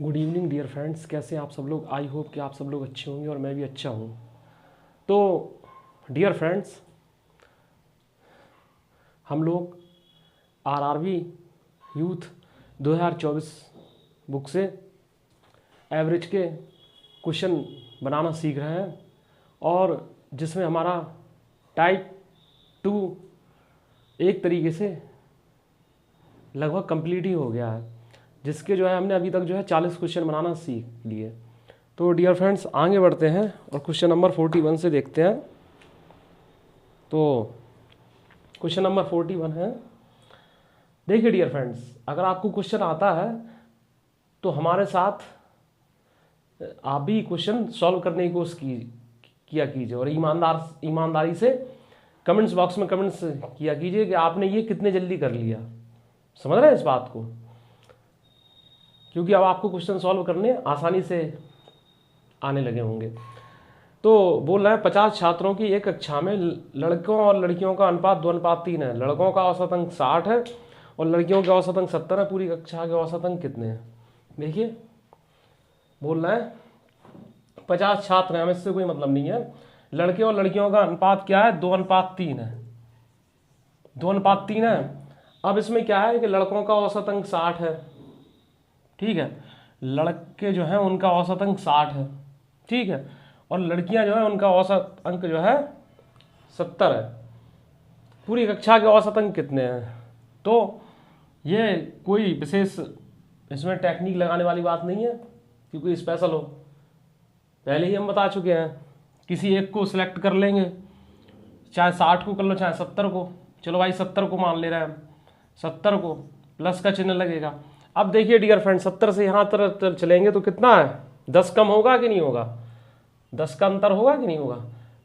Good evening dear friends, कैसे हैं आप सब लोग। आई होप कि आप सब लोग अच्छे होंगे और मैं भी अच्छा हूँ। तो डियर फ्रेंड्स, हम लोग आरआरबी यूथ 2024 बुक से एवरेज के क्वेश्चन बनाना सीख रहे हैं और जिसमें हमारा टाइप 2 एक तरीके से लगभग कंप्लीट ही हो गया है, जिसके जो है हमने अभी तक जो है 40 क्वेश्चन बनाना सीख लिए। तो डियर फ्रेंड्स, आगे बढ़ते हैं और क्वेश्चन नंबर 41 से देखते हैं। तो क्वेश्चन नंबर 41 है, देखिए डियर फ्रेंड्स, अगर आपको क्वेश्चन आता है तो हमारे साथ आप भी क्वेश्चन सॉल्व करने की कोशिश किया कीजिए और ईमानदारी से कमेंट्स बॉक्स में कमेंट्स किया कीजिए कि आपने ये कितने जल्दी कर लिया। समझ रहे हैं इस बात को, क्योंकि अब आपको क्वेश्चन सॉल्व करने आसानी से आने लगे होंगे। तो बोल रहे हैं 50 छात्रों की एक कक्षा में लड़कों और लड़कियों का अनुपात 2:3 है। लड़कों का औसत अंक 60 है और लड़कियों के औसत अंक 70 है। पूरी कक्षा के औसत अंक कितने हैं? देखिए, बोल रहे हैं 50 छात्र हैं, हमें इससे कोई मतलब नहीं है। लड़के और लड़कियों का अनुपात क्या है? 2:3 है। 2:3 है। अब इसमें क्या है कि लड़कों का औसत अंक 60 है, ठीक है। लड़के जो है उनका औसत अंक 60 है, ठीक है, और लड़कियां जो है उनका औसत अंक जो है 70 है। पूरी कक्षा के औसत अंक कितने हैं? तो ये कोई विशेष इसमें टेक्निक लगाने वाली बात नहीं है, क्योंकि स्पेशल हो पहले ही हम बता चुके हैं। किसी एक को सिलेक्ट कर लेंगे, चाहे 60 को कर लो चाहे 70 को। चलो भाई 70 को मान ले रहे हैं हम, 70 को प्लस का चिन्ह लगेगा। अब देखिए डियर फ्रेंड, 70 से यहाँ तरफ चलेंगे तो कितना है? 10 कम होगा कि नहीं होगा? 10 का अंतर होगा कि नहीं होगा?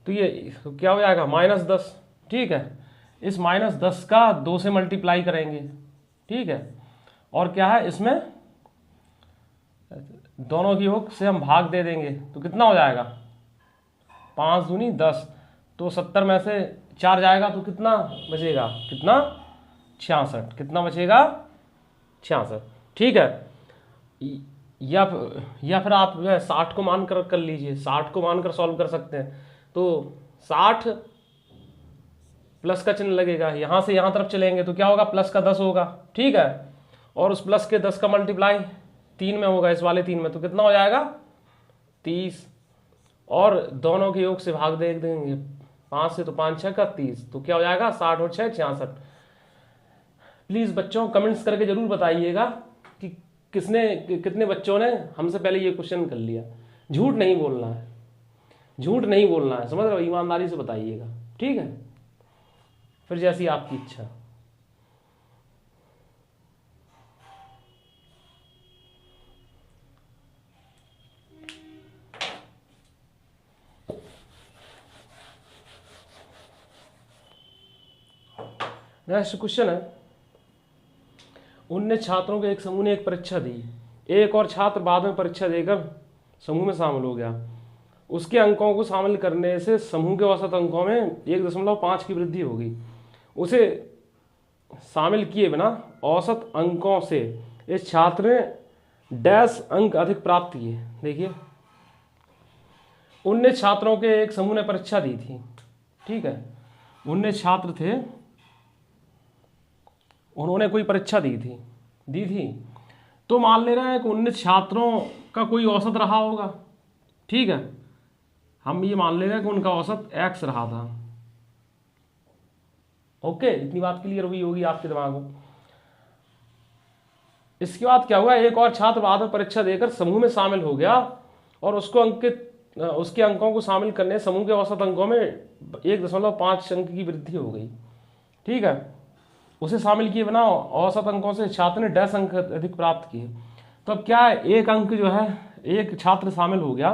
तो ये तो क्या हो जाएगा? -10, ठीक है। इस -10 का 2 से मल्टीप्लाई करेंगे, ठीक है। और क्या है, इसमें दोनों की योग से हम भाग दे देंगे तो कितना हो जाएगा? 5 दूनी 10। तो 70 में से 4 जाएगा तो कितना बचेगा? कितना? 66। कितना बचेगा? 66, ठीक है। या फिर आप जो है 60 को मान कर लीजिए, 60 को मानकर सॉल्व कर सकते हैं। तो 60 प्लस का चिन्ह लगेगा, यहाँ से यहाँ तरफ चलेंगे तो क्या होगा? प्लस का 10 होगा, ठीक है। और उस प्लस के 10 का मल्टीप्लाई 3 में होगा, इस वाले 3 में, तो कितना हो जाएगा? 30। और दोनों के योग से भाग दे देंगे 5 से, तो 5 6 का 30, तो क्या हो जाएगा? 60 और 6 66। प्लीज़ बच्चों कमेंट्स करके जरूर बताइएगा कि कितने बच्चों ने हमसे पहले ये क्वेश्चन कर लिया। झूठ नहीं बोलना है, झूठ नहीं बोलना है, समझ रहे हो? ईमानदारी से बताइएगा, ठीक है। फिर जैसी आपकी इच्छा। नेक्स्ट क्वेश्चन है, 19 छात्रों के एक समूह ने एक परीक्षा दी। एक और छात्र बाद में परीक्षा देकर समूह में शामिल हो गया। उसके अंकों को शामिल करने से समूह के औसत अंकों में 1.5 की वृद्धि होगी। उसे शामिल किए बिना औसत अंकों से इस छात्र ने डैश अंक अधिक प्राप्त किए। देखिए, 19 छात्रों के एक समूह ने परीक्षा दी थी, ठीक है। 19 छात्र थे, उन्होंने कोई परीक्षा दी थी। तो मान ले रहे हैं कि 19 छात्रों का कोई औसत रहा होगा, ठीक है। हम ये मान ले रहे हैं कि उनका औसत x रहा था। ओके, इतनी बात क्लियर हुई होगी आपके दिमाग में। इसके बाद क्या हुआ? एक और छात्र बाद में परीक्षा देकर समूह में शामिल हो गया और उसके अंकों को शामिल करने समूह के औसत अंकों में 1.5 अंक की वृद्धि हो गई, ठीक है। उसे शामिल किए बिना औसत अंकों से छात्र ने डैश अंक अधिक प्राप्त किए। तो अब क्या है, एक अंक जो है, एक छात्र शामिल हो गया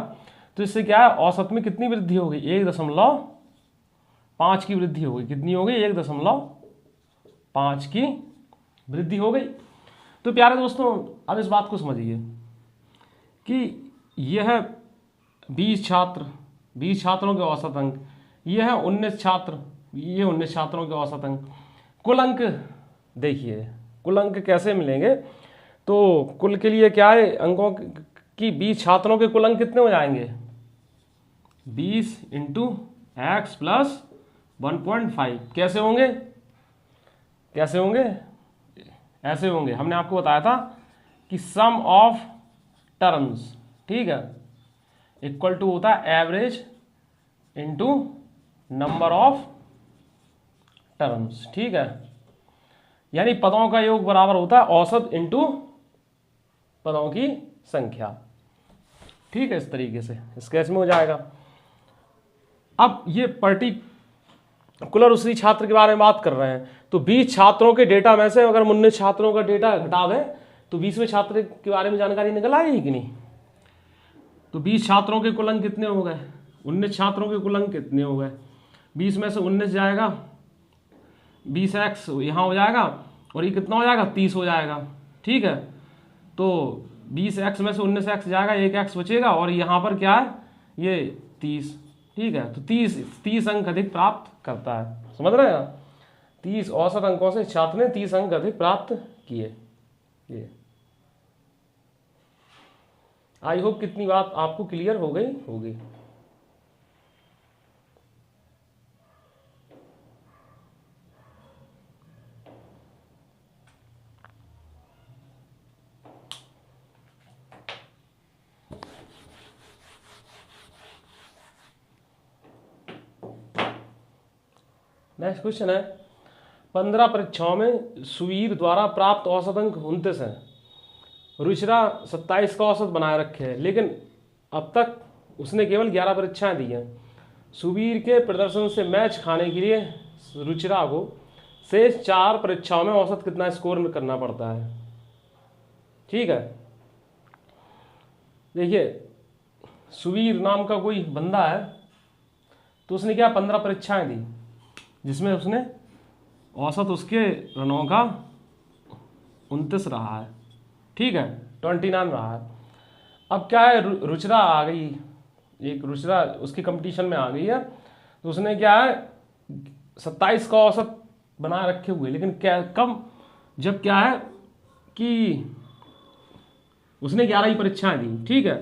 तो इससे क्या है, औसत में कितनी वृद्धि हो गई? 1.5 की वृद्धि हो गई। कितनी हो गई? 1.5 की वृद्धि हो गई। तो प्यारे दोस्तों, अब इस बात को समझिए कि यह 20 छात्रों के औसत अंक, यह है 19 छात्र, ये 19 छात्रों के औसत अंक। कुल अंक देखिए, कुल अंक कैसे मिलेंगे? तो कुल के लिए क्या है, अंकों की 20 छात्रों के कुल अंक कितने हो जाएंगे, 20 इंटू एक्स प्लस 1.5। कैसे होंगे, कैसे होंगे, ऐसे होंगे। हमने आपको बताया था कि सम ऑफ टर्म्स, ठीक है, इक्वल टू होता है average into number of terms, ठीक है। यानी पदों का योग बराबर होता है औसत इंटू पदों की संख्या, ठीक है। इस तरीके से स्केच में हो जाएगा। अब ये पर्टिकुलर उसी छात्र के बारे में बात कर रहे हैं, तो 20 छात्रों के डेटा में से अगर 19 छात्रों का डेटा घटा दें तो 20वें छात्र के बारे में जानकारी निकल आएगी कि नहीं। तो 20 छात्रों के कुल अंक कितने हो गए, 19 छात्रों के कुल अंक कितने हो गए, 20 में से 19 जाएगा, 20x यहाँ हो जाएगा, और ये कितना हो जाएगा, 30 हो जाएगा, ठीक है। तो 20x में से 19x जाएगा, 1x बचेगा, और यहाँ पर क्या है, ये 30, ठीक है। तो 30 अंक अधिक प्राप्त करता है, समझ रहे हैं। 30 औसत अंकों से छात्र ने 30 अंक अधिक प्राप्त किए। ये आई होप कितनी बात आपको क्लियर हो गई होगी। नेक्स्ट क्वेश्चन है, 15 परीक्षाओं में सुवीर द्वारा प्राप्त औसत अंक 29 है। रुचिरा 27 का औसत बनाए रखे है, लेकिन अब तक उसने केवल 11 परीक्षाएं दी हैं। सुवीर के प्रदर्शन से मैच खाने के लिए रुचिरा को शेष 4 परीक्षाओं में औसत कितना स्कोर करना पड़ता है, ठीक है। देखिए, सुवीर नाम का कोई बंदा है, तो उसने क्या 15 परीक्षाएं दी, जिसमें उसने औसत उसके रनों का 29 रहा है, ठीक है, 29 रहा है। अब क्या है, रुचिरा आ गई, एक रुचिरा उसकी कंपटीशन में आ गई है, तो उसने क्या है 27 का औसत बना रखे हुए, लेकिन क्या कम, जब क्या है कि उसने 11 ही परीक्षाएं दी, ठीक है।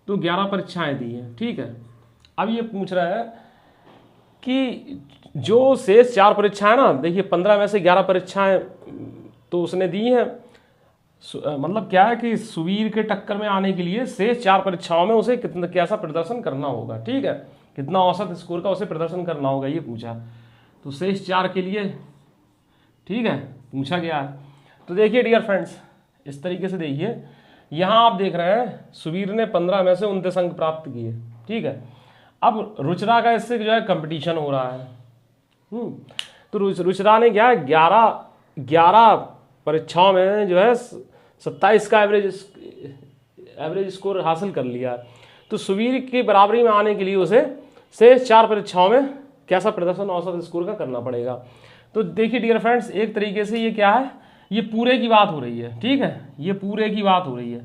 तो 11 परीक्षाएं दी हैं, ठीक है। अब ये पूछ रहा है कि जो शेष 4 परीक्षाएं ना, देखिए 15 में से 11 परीक्षाएं तो उसने दी हैं, मतलब क्या है कि सुवीर के टक्कर में आने के लिए शेष 4 परीक्षाओं में उसे कितना कैसा प्रदर्शन करना होगा, ठीक है, कितना औसत स्कोर का उसे प्रदर्शन करना होगा, ये पूछा। तो शेष 4 के लिए, ठीक है, पूछा गया है। तो देखिए डियर फ्रेंड्स, इस तरीके से देखिए, यहाँ आप देख रहे हैं सुवीर ने 15 में से 29 अंक प्राप्त किए, ठीक है। अब रुचिरा का इससे जो है कंपटीशन हो रहा है, तो रुचिरा ने क्या है 11 परीक्षाओं में जो है 27 का एवरेज स्कोर हासिल कर लिया। तो सुवीर की बराबरी में आने के लिए उसे शेष 4 परीक्षाओं में कैसा प्रदर्शन औसत स्कोर का करना पड़ेगा। तो देखिए डियर फ्रेंड्स, एक तरीके से ये क्या है, ये पूरे की बात हो रही है, ठीक है, ये पूरे की बात हो रही है,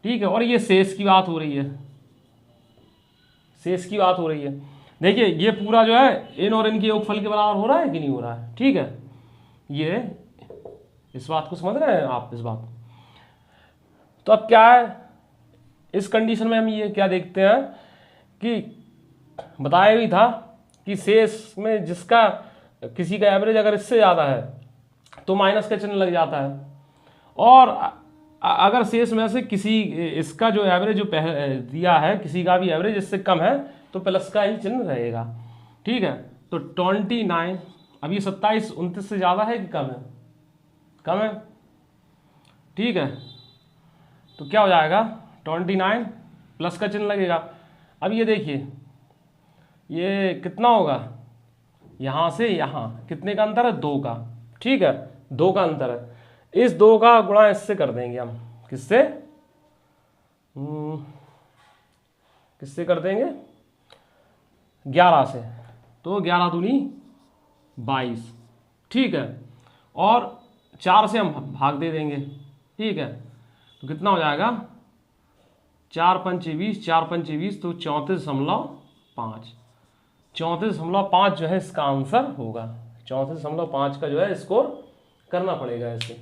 ठीक है, और ये शेष की बात हो रही है, शेष की बात हो रही है। देखिए ये पूरा जो है इन और इन के योगफल के बराबर हो रहा है कि नहीं हो रहा है, ठीक है। ये इस बात को समझ रहे हैं आप, इस बात। तो अब क्या है, इस कंडीशन में हम ये क्या देखते हैं कि बताया भी था कि शेष में जिसका किसी का एवरेज अगर इससे ज़्यादा है तो माइनस का चिन्ह लग जाता है, और अगर शेष में से किसी इसका जो एवरेज जो दिया है किसी का भी एवरेज इससे कम है तो प्लस का ही चिन्ह रहेगा, ठीक है। तो 29, अब ये 27 29 से ज़्यादा है कि कम है, कम है, ठीक है। तो क्या हो जाएगा 29 प्लस का चिन्ह लगेगा। अब ये देखिए ये कितना होगा, यहाँ से यहाँ कितने का अंतर है, 2 का, ठीक है, 2 का अंतर है। इस 2 का गुणा इससे कर देंगे हम, किससे, किससे कर देंगे, 11 से, तो 11 दूनी 22, ठीक है, और 4 से हम भाग दे देंगे, ठीक है। तो कितना हो जाएगा 4 पंच 20, 4 पंच 20, तो 34.5, 34.5 जो है इसका आंसर होगा। 34.5 का जो है स्कोर करना पड़ेगा ऐसे,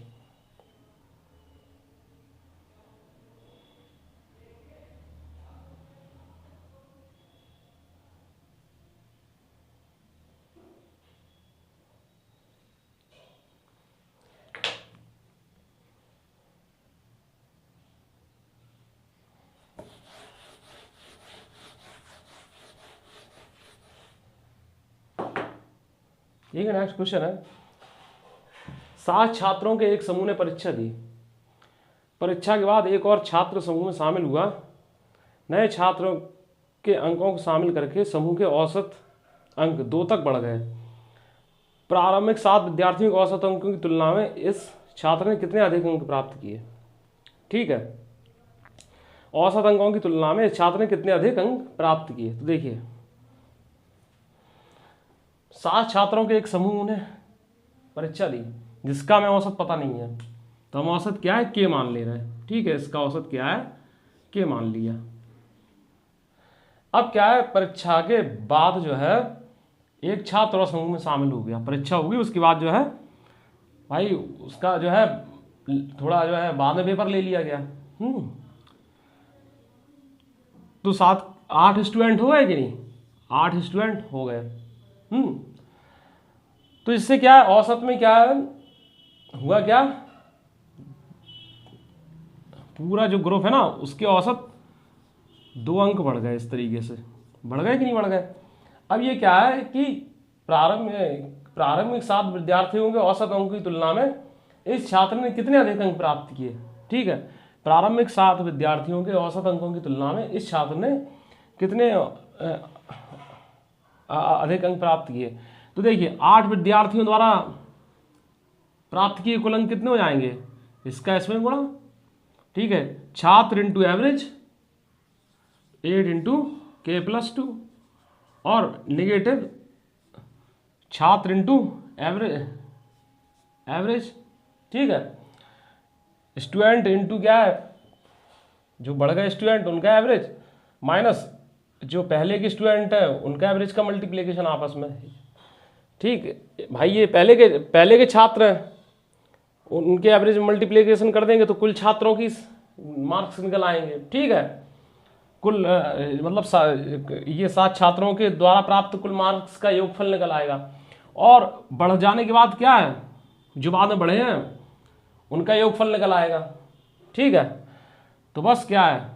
ठीक है। नेक्स्ट क्वेश्चन है, 7 छात्रों के एक समूह ने परीक्षा दी। परीक्षा के बाद एक और छात्र समूह में शामिल हुआ। नए छात्रों के अंकों को शामिल करके समूह के औसत अंक 2 तक बढ़ गए। प्रारंभिक 7 विद्यार्थियों के औसत अंकों की तुलना में इस छात्र ने कितने अधिक अंक प्राप्त किए। ठीक है, औसत अंकों की तुलना में इस छात्र ने कितने अधिक अंक प्राप्त किए। तो देखिए, 7 छात्रों के एक समूह ने परीक्षा दी जिसका हमें औसत पता नहीं है, तो हम औसत क्या है के मान ले रहे हैं। ठीक है, इसका औसत क्या है के मान लिया। अब क्या है, परीक्षा के बाद जो है एक छात्र और समूह में शामिल हो गया। परीक्षा होगी, उसके बाद जो है भाई उसका जो है थोड़ा जो है बाद में पेपर ले लिया गया। तो 8 स्टूडेंट हो गए कि नहीं, 8 स्टूडेंट हो गए। तो इससे क्या है, औसत में क्या है हुआ, क्या पूरा जो ग्रुप है ना उसके औसत 2 अंक बढ़ गए। इस तरीके से बढ़ गए कि नहीं बढ़ गए। अब ये क्या है कि प्रारंभिक 7 विद्यार्थियों के औसत अंकों की तुलना में इस छात्र ने कितने अधिक अंक प्राप्त किए। ठीक है, प्रारंभिक 7 विद्यार्थियों के औसत अंकों की तुलना में इस छात्र ने कितने अधिक अंक प्राप्त किए। तो देखिए, 8 विद्यार्थियों द्वारा प्राप्त किए कुल अंक कितने हो जाएंगे, इसका इसमें गुणा। ठीक है, छात्र इंटू एवरेज 8 इंटू k+2 और निगेटिव छात्र इंटू एवरेज। ठीक है, स्टूडेंट इंटू क्या है, जो बढ़ गए स्टूडेंट उनका एवरेज माइनस जो पहले के स्टूडेंट है उनका एवरेज का मल्टीप्लिकेशन आपस में। ठीक भाई, ये पहले के छात्र हैं, उनके एवरेज मल्टीप्लिकेशन कर देंगे तो कुल छात्रों की मार्क्स निकल आएंगे। ठीक है, कुल मतलब ये 7 छात्रों के द्वारा प्राप्त कुल मार्क्स का योगफल निकल आएगा। और बढ़ जाने के बाद क्या है, जो बाद में बढ़े हैं उनका योगफल निकल आएगा। ठीक है, तो बस क्या है,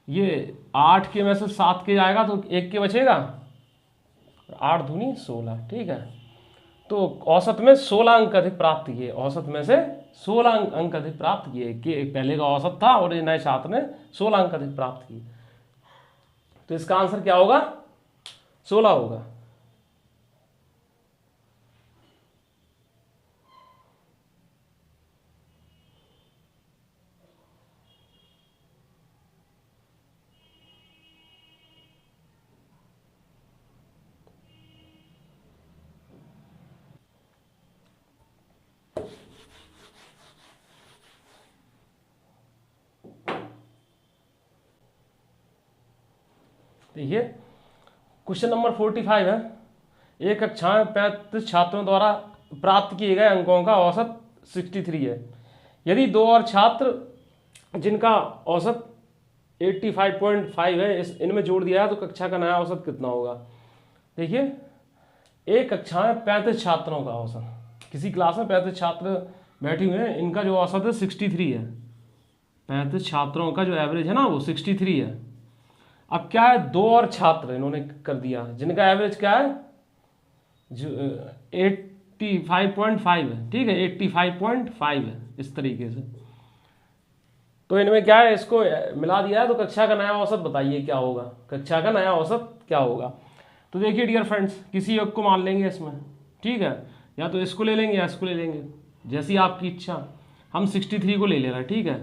ये 8 के में से 7 के जाएगा तो 1 के बचेगा, 8 दूनी 16। ठीक है, तो औसत में 16 अंक अधिक प्राप्त किए। औसत में से 16 अंक अधिक प्राप्त किए कि पहले का औसत था और नए छात्र ने 16 अंक अधिक प्राप्त किए। तो इसका आंसर क्या होगा, 16 होगा। देखिए, क्वेश्चन नंबर 45 है, एक कक्षा में 35 छात्रों द्वारा प्राप्त किए गए अंकों का औसत 63 है। यदि 2 और छात्र जिनका औसत 85.5 है इनमें जोड़ दिया है तो कक्षा का नया औसत कितना होगा। देखिए, एक कक्षा में 35 छात्रों का औसत, किसी क्लास में 35 छात्र बैठे हुए हैं, इनका जो औसत है 63 है। 35 छात्रों का जो एवरेज है ना वो 63 है। अब क्या है, 2 और छात्र इन्होंने कर दिया जिनका एवरेज क्या है, जो 85.5 है। ठीक है, 85.5 है इस तरीके से। तो इनमें क्या है, इसको मिला दिया है तो कक्षा का नया औसत बताइए क्या होगा, कक्षा का नया औसत क्या होगा। तो देखिए डियर फ्रेंड्स, किसी एक को मान लेंगे इसमें। ठीक है, या तो इसको ले लेंगे या इसको ले लेंगे, जैसी आपकी इच्छा। हम 63 को ले रहे हैं। ठीक है,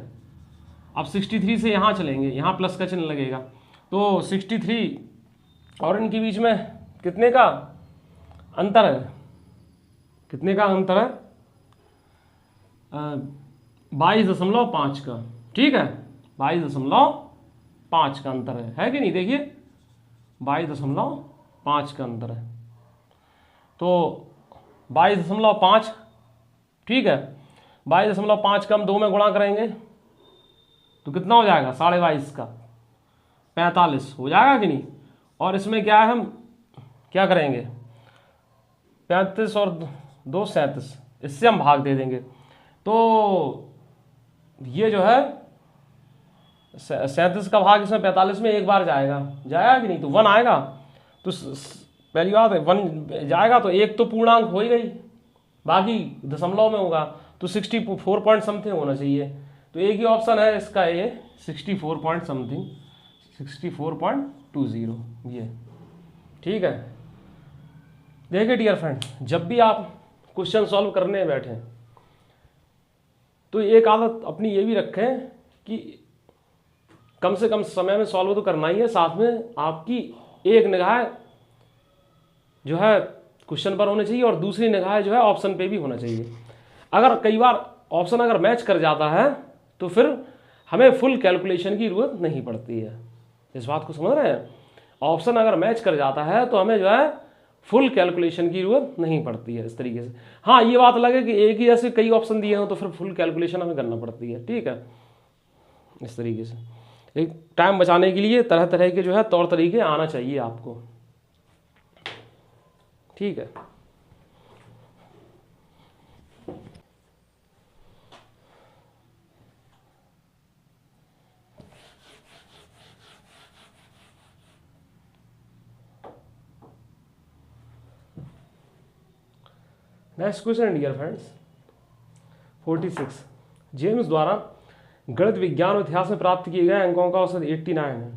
अब 63 से यहाँ चलेंगे, यहाँ प्लस का चिन्ह लगेगा तो 63 और इनके बीच में कितने का अंतर है, कितने का अंतर है, 22.5 का। ठीक है, 22.5 का अंतर है कि नहीं। देखिए 22.5 का अंतर है, तो 22.5। ठीक है, 22.5 का हम 2 में गुणा करेंगे तो कितना हो जाएगा, 22.5 का 45 हो जाएगा कि नहीं। और इसमें क्या है, हम क्या करेंगे, 35 और 2 37, इससे हम भाग दे देंगे तो ये जो है 37 का भाग इसमें 45 में एक बार जाएगा कि नहीं, तो 1 आएगा। तो पहली बात है 1 जाएगा तो एक तो पूर्णांक हो ही गई, बाकी दशमलव में होगा, तो 64 पॉइंट समथिंग होना चाहिए। तो एक ही ऑप्शन है इसका, ये 64 पॉइंट समथिंग, 64.20 ये। ठीक है, देखिए डियर फ्रेंड, जब भी आप क्वेश्चन सॉल्व करने बैठें तो एक आदत अपनी ये भी रखें कि कम से कम समय में सॉल्व तो करना ही है, साथ में आपकी एक निगाह जो है क्वेश्चन पर होनी चाहिए और दूसरी निगाह जो है ऑप्शन पे भी होना चाहिए। अगर कई बार ऑप्शन अगर मैच कर जाता है तो फिर हमें फुल कैलकुलेशन की जरूरत नहीं पड़ती है। इस बात को समझ रहे हैं? ऑप्शन अगर मैच कर जाता है तो हमें जो है फुल कैलकुलेशन की जरूरत नहीं पड़ती है इस तरीके से। हाँ, ये बात लगे कि एक ही जैसे कई ऑप्शन दिए हों तो फिर फुल कैलकुलेशन हमें करना पड़ती है। ठीक है, इस तरीके से एक टाइम बचाने के लिए तरह तरह के जो है तौर तरीके आना चाहिए आपको। ठीक है, next question dear friends 46। James द्वारा गणित विज्ञान और इतिहास में प्राप्त किए गए अंकों का औसत 89 है।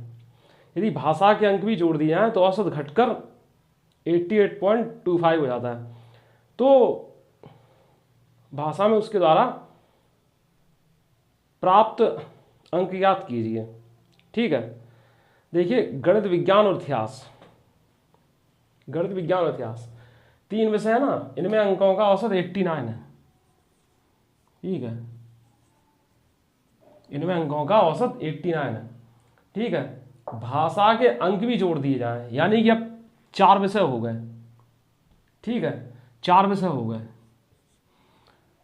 यदि भाषा के अंक भी जोड़ दिए हैं तो औसत घटकर 88.25 हो जाता है। तो भाषा में उसके द्वारा प्राप्त अंक याद कीजिए। ठीक है, देखिए गणित विज्ञान और इतिहास, गणित विज्ञान और इतिहास 3 विषय है ना, इनमें अंकों का औसत 89 है। ठीक है, इनमें अंकों का औसत 89 है। ठीक है, भाषा के अंक भी जोड़ दिए जाएं, यानी कि अब 4 विषय हो गए। ठीक है, 4 विषय हो गए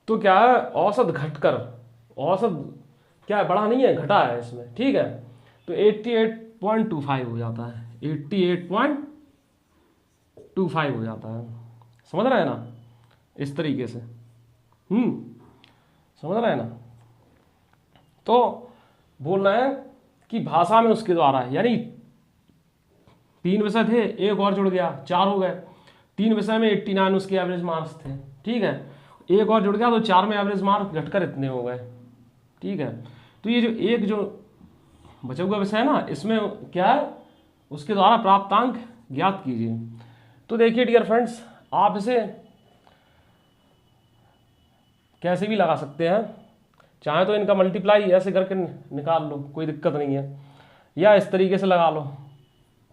तो क्या है, औसत घटकर, औसत क्या है, बढ़ा नहीं है, घटा है इसमें। ठीक है, तो 88.25 हो जाता है, 88.25 हो जाता है। समझ रहे हैं ना, इस तरीके से समझ रहे हैं ना। तो बोल रहे हैं कि भाषा में उसके द्वारा, यानी 3 विषय थे, एक और जुड़ गया, 4 हो गए। 3 विषय में 89 उसके एवरेज मार्क्स थे। ठीक है, एक और जुड़ गया तो 4 में एवरेज मार्क्स घटकर इतने हो गए। ठीक है, तो ये जो एक जो बचा हुआ विषय है ना, इसमें क्या है, उसके द्वारा प्राप्त अंक ज्ञात कीजिए। तो देखिए डियर फ्रेंड्स, आप इसे कैसे भी लगा सकते हैं, चाहे तो इनका मल्टीप्लाई ऐसे करके निकाल लो, कोई दिक्कत नहीं है, या इस तरीके से लगा लो।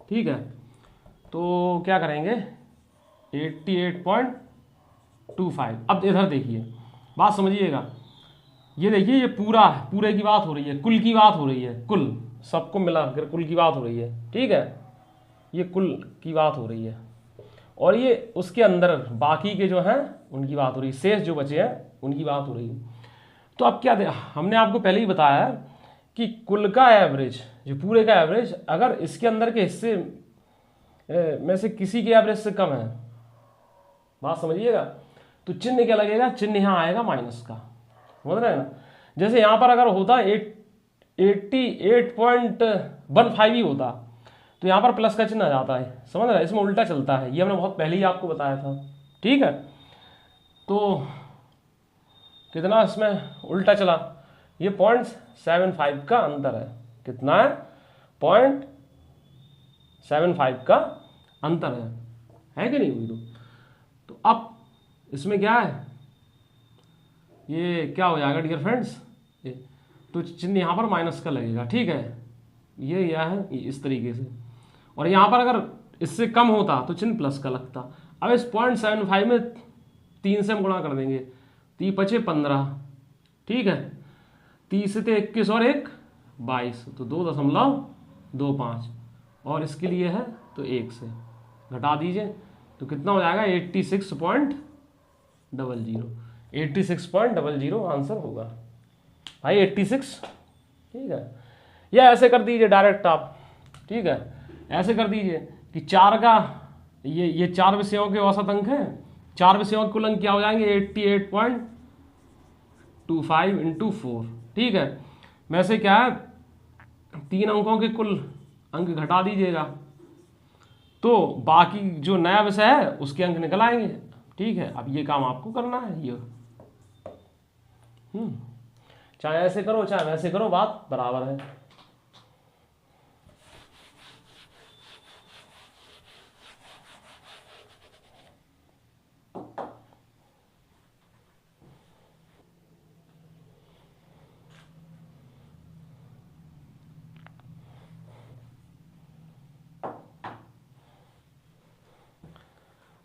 ठीक है, तो क्या करेंगे 88.25। अब इधर देखिए, बात समझिएगा, ये देखिए ये पूरा है, पूरे की बात हो रही है, कुल की बात हो रही है, कुल सबको मिला कर कुल की बात हो रही है। ठीक है, ये कुल की बात हो रही है और ये उसके अंदर बाकी के जो हैं उनकी बात हो रही है, शेष जो बचे हैं उनकी बात हो रही है। तो अब क्या हमने आपको पहले ही बताया कि कुल का एवरेज, जो पूरे का एवरेज, अगर इसके अंदर के हिस्से में से किसी के एवरेज से कम है, बात समझिएगा, तो चिन्ह क्या लगेगा, चिन्ह यहाँ आएगा माइनस का। समझ रहे हैं ना, जैसे यहाँ पर अगर होता 88.15 ही होता तो यहाँ पर प्लस का चिन्ह आ जाता है। समझ रहे हैं, इसमें उल्टा चलता है, ये हमने बहुत पहले ही आपको बताया था। ठीक है, तो कितना इसमें उल्टा चला, ये 0.75 का अंतर है। कितना है, 0.75 का अंतर है कि नहीं हुई? तो अब इसमें क्या है, ये क्या हो जाएगा डियर फ्रेंड्स, तो चिन्ह यहाँ पर माइनस का लगेगा। ठीक है, ये क्या है, इस तरीके से, और यहाँ पर अगर इससे कम होता तो चिन्ह प्लस का लगता। अब इस 0.75 में 3 से हम गुणा कर देंगे, 3 पचे 15। ठीक है, 30 से 21 और 1 22, तो 2.25, और इसके लिए है तो 1 से घटा दीजिए, तो कितना हो जाएगा 86.00, 86.00 आंसर होगा भाई, 86। ठीक है, या ऐसे कर दीजिए डायरेक्ट आप। ठीक है, ऐसे कर दीजिए कि 4 का ये 4 विषयों के औसत अंक हैं, 4 विषयों के कुल अंक क्या हो जाएंगे 88.25 इंटू 4। ठीक है, में से क्या है 3 अंकों के कुल अंक घटा दीजिएगा, तो बाकी जो नया विषय है उसके अंक निकल आएंगे। ठीक है, अब ये काम आपको करना है। ये चाहे ऐसे करो चाहे वैसे करो, बात बराबर है।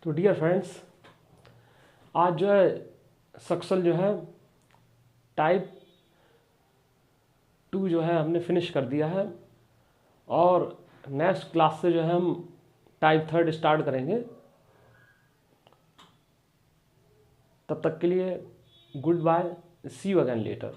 तो डियर फ्रेंड्स, आज जो है सक्सेल जो है टाइप 2 जो है हमने फिनिश कर दिया है, और नेक्स्ट क्लास से जो है हम टाइप 3 स्टार्ट करेंगे। तब तक के लिए goodbye, see you again letter.